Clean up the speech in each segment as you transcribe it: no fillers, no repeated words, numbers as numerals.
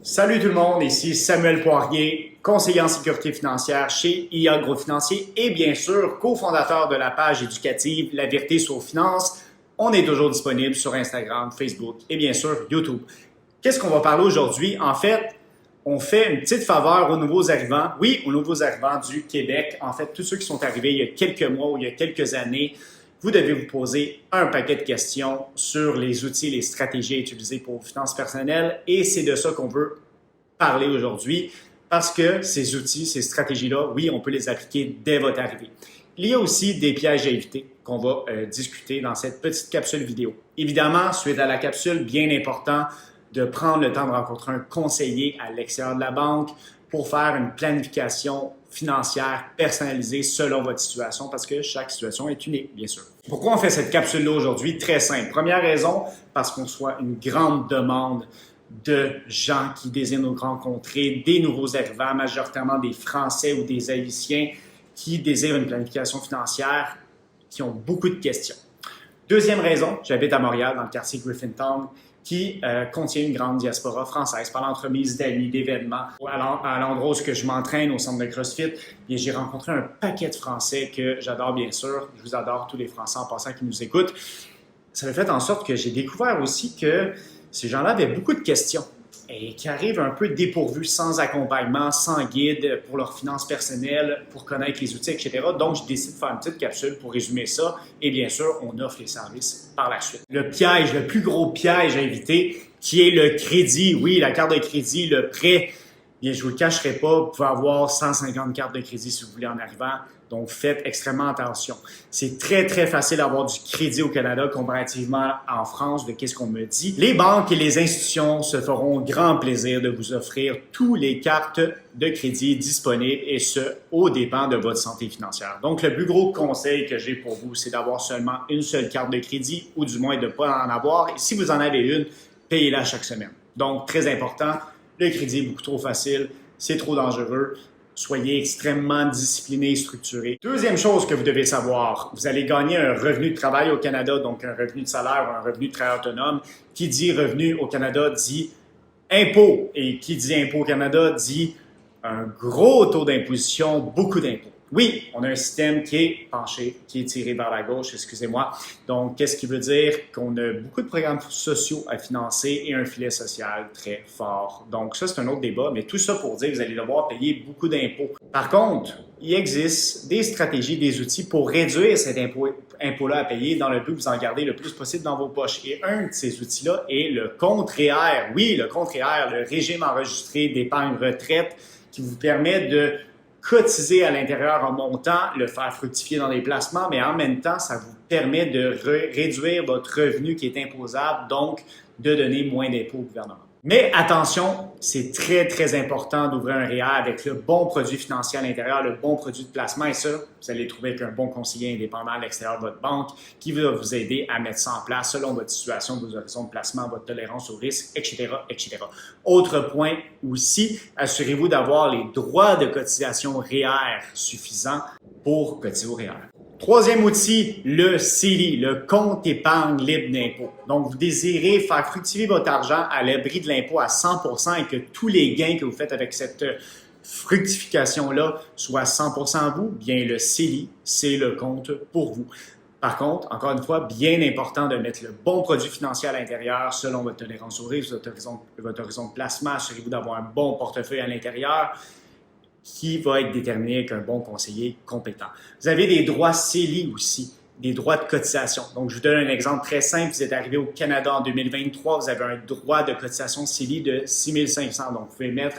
Salut tout le monde, ici Samuel Poirier, conseiller en sécurité financière chez IA Groupe Financier et bien sûr cofondateur de la page éducative La Vérité sur Finance. On est toujours disponible sur Instagram, Facebook et bien sûr YouTube. Qu'est-ce qu'on va parler aujourd'hui? En fait, on fait une petite faveur aux nouveaux arrivants. Oui, aux nouveaux arrivants du Québec. En fait, tous ceux qui sont arrivés il y a quelques mois ou il y a quelques années, vous devez vous poser un paquet de questions sur les outils, les stratégies à utiliser pour vos finances personnelles et c'est de ça qu'on veut parler aujourd'hui parce que ces outils, ces stratégies-là, oui, on peut les appliquer dès votre arrivée. Il y a aussi des pièges à éviter qu'on va discuter dans cette petite capsule vidéo. Évidemment, suite à la capsule, bien important de prendre le temps de rencontrer un conseiller à l'extérieur de la banque pour faire une planification financière personnalisée selon votre situation parce que chaque situation est unique, bien sûr. Pourquoi on fait cette capsule-là aujourd'hui? Très simple. Première raison, parce qu'on reçoit une grande demande de gens qui désirent nous rencontrer, des nouveaux arrivants, majoritairement des Français ou des Haïtiens qui désirent une planification financière, qui ont beaucoup de questions. Deuxième raison, j'habite à Montréal, dans le quartier Griffintown, qui contient une grande diaspora française par l'entremise d'amis, d'événements. À l'endroit où je m'entraîne, au centre de CrossFit, j'ai rencontré un paquet de Français que j'adore bien sûr. Je vous adore tous les Français en passant qui nous écoutent. Ça a fait en sorte que j'ai découvert aussi que ces gens-là avaient beaucoup de questions et qui arrivent un peu dépourvus, sans accompagnement, sans guide pour leurs finances personnelles, pour connaître les outils, etc. Donc, je décide de faire une petite capsule pour résumer ça et bien sûr, on offre les services par la suite. Le piège, le plus gros piège à éviter, qui est le crédit. Oui, la carte de crédit, le prêt. Bien, je ne vous le cacherai pas, vous pouvez avoir 150 cartes de crédit si vous voulez en arrivant. Donc, faites extrêmement attention. C'est très, très facile d'avoir du crédit au Canada comparativement en France de qu'est-ce qu'on me dit. Les banques et les institutions se feront grand plaisir de vous offrir toutes les cartes de crédit disponibles et ce, au dépend de votre santé financière. Donc, le plus gros conseil que j'ai pour vous, c'est d'avoir seulement une seule carte de crédit ou du moins de ne pas en avoir. Et si vous en avez une, payez-la chaque semaine. Donc, très important, le crédit est beaucoup trop facile, c'est trop dangereux. Soyez extrêmement discipliné et structuré. Deuxième chose que vous devez savoir, vous allez gagner un revenu de travail au Canada, donc un revenu de salaire ou un revenu de travail autonome. Qui dit revenu au Canada dit impôt. Et qui dit impôt au Canada dit un gros taux d'imposition, beaucoup d'impôts. Oui, on a un système qui est penché, qui est tiré vers la gauche, excusez-moi. Donc, qu'est-ce qui veut dire? Qu'on a beaucoup de programmes sociaux à financer et un filet social très fort. Donc, ça, c'est un autre débat, mais tout ça pour dire que vous allez devoir payer beaucoup d'impôts. Par contre, il existe des stratégies, des outils pour réduire cet impôt-là à payer dans le but de vous en garder le plus possible dans vos poches. Et un de ces outils-là est le compte REER. Oui, le compte REER, le régime enregistré d'épargne retraite qui vous permet de cotiser à l'intérieur en montant, le faire fructifier dans des placements, mais en même temps, ça vous permet de réduire votre revenu qui est imposable, donc de donner moins d'impôts au gouvernement. Mais attention, c'est très, très important d'ouvrir un REER avec le bon produit financier à l'intérieur, le bon produit de placement. Et ça, vous allez le trouver avec un bon conseiller indépendant à l'extérieur de votre banque qui va vous aider à mettre ça en place selon votre situation, vos horizons de placement, votre tolérance au risque, etc., etc. Autre point aussi, assurez-vous d'avoir les droits de cotisation REER suffisants pour cotiser au REER. Troisième outil, le CELI, le compte épargne libre d'impôt. Donc, vous désirez faire fructifier votre argent à l'abri de l'impôt à 100% et que tous les gains que vous faites avec cette fructification-là soient 100% à vous, bien le CELI, c'est le compte pour vous. Par contre, encore une fois, bien important de mettre le bon produit financier à l'intérieur selon votre tolérance au risque, votre horizon de placement. Assurez-vous d'avoir un bon portefeuille à l'intérieur qui va être déterminé avec un bon conseiller compétent. Vous avez des droits CELI aussi, des droits de cotisation. Donc, je vous donne un exemple très simple. Vous êtes arrivé au Canada en 2023, vous avez un droit de cotisation CELI de 6 500. Donc, vous pouvez mettre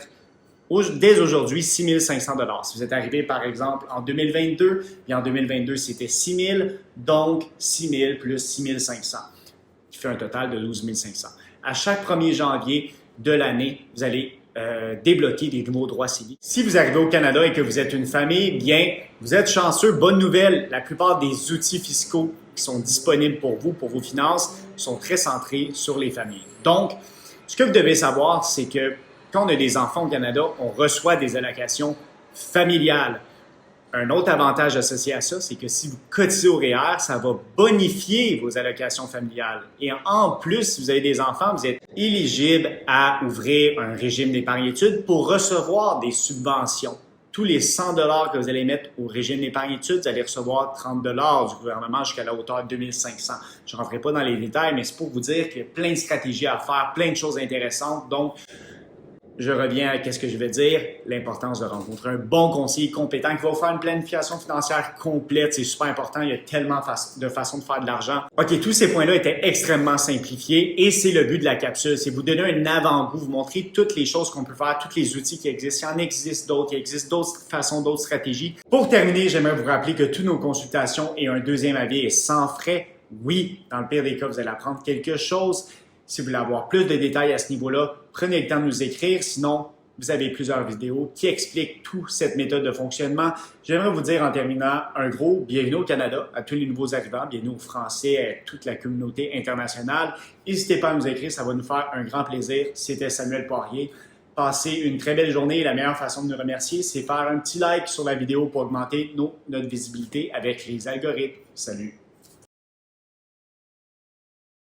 dès aujourd'hui 6 500 $. Si vous êtes arrivé, par exemple, en 2022, et en 2022, c'était 6 000, donc 6 000 plus 6 500, qui fait un total de 12 500. À chaque 1er janvier de l'année, vous allez débloquer des nouveaux droits CELI. Si vous arrivez au Canada et que vous êtes une famille, bien, vous êtes chanceux. Bonne nouvelle, la plupart des outils fiscaux qui sont disponibles pour vous, pour vos finances, sont très centrés sur les familles. Donc, ce que vous devez savoir, c'est que quand on a des enfants au Canada, on reçoit des allocations familiales. Un autre avantage associé à ça, c'est que si vous cotisez au REER, ça va bonifier vos allocations familiales. Et en plus, si vous avez des enfants, vous êtes éligible à ouvrir un régime d'épargne études pour recevoir des subventions. Tous les 100 $ que vous allez mettre au régime d'épargne études, vous allez recevoir 30 $ du gouvernement jusqu'à la hauteur de 2500. Je ne rentrerai pas dans les détails, mais c'est pour vous dire qu'il y a plein de stratégies à faire, plein de choses intéressantes. Donc, je reviens à ce que je vais dire, l'importance de rencontrer un bon conseiller compétent qui va vous faire une planification financière complète. C'est super important, il y a tellement de façons de faire de l'argent. OK, tous ces points-là étaient extrêmement simplifiés et c'est le but de la capsule. C'est vous donner un avant-goût, vous montrer toutes les choses qu'on peut faire, tous les outils qui existent. Il y en existe d'autres, il existe d'autres façons, d'autres stratégies. Pour terminer, j'aimerais vous rappeler que toutes nos consultations et un deuxième avis est sans frais. Oui, dans le pire des cas, vous allez apprendre quelque chose. Si vous voulez avoir plus de détails à ce niveau-là, prenez le temps de nous écrire. Sinon, vous avez plusieurs vidéos qui expliquent toute cette méthode de fonctionnement. J'aimerais vous dire en terminant un gros bienvenue au Canada à tous les nouveaux arrivants, bienvenue aux Français, à toute la communauté internationale. N'hésitez pas à nous écrire, ça va nous faire un grand plaisir. C'était Samuel Poirier. Passez une très belle journée. La meilleure façon de nous remercier, c'est faire un petit like sur la vidéo pour augmenter notre visibilité avec les algorithmes. Salut!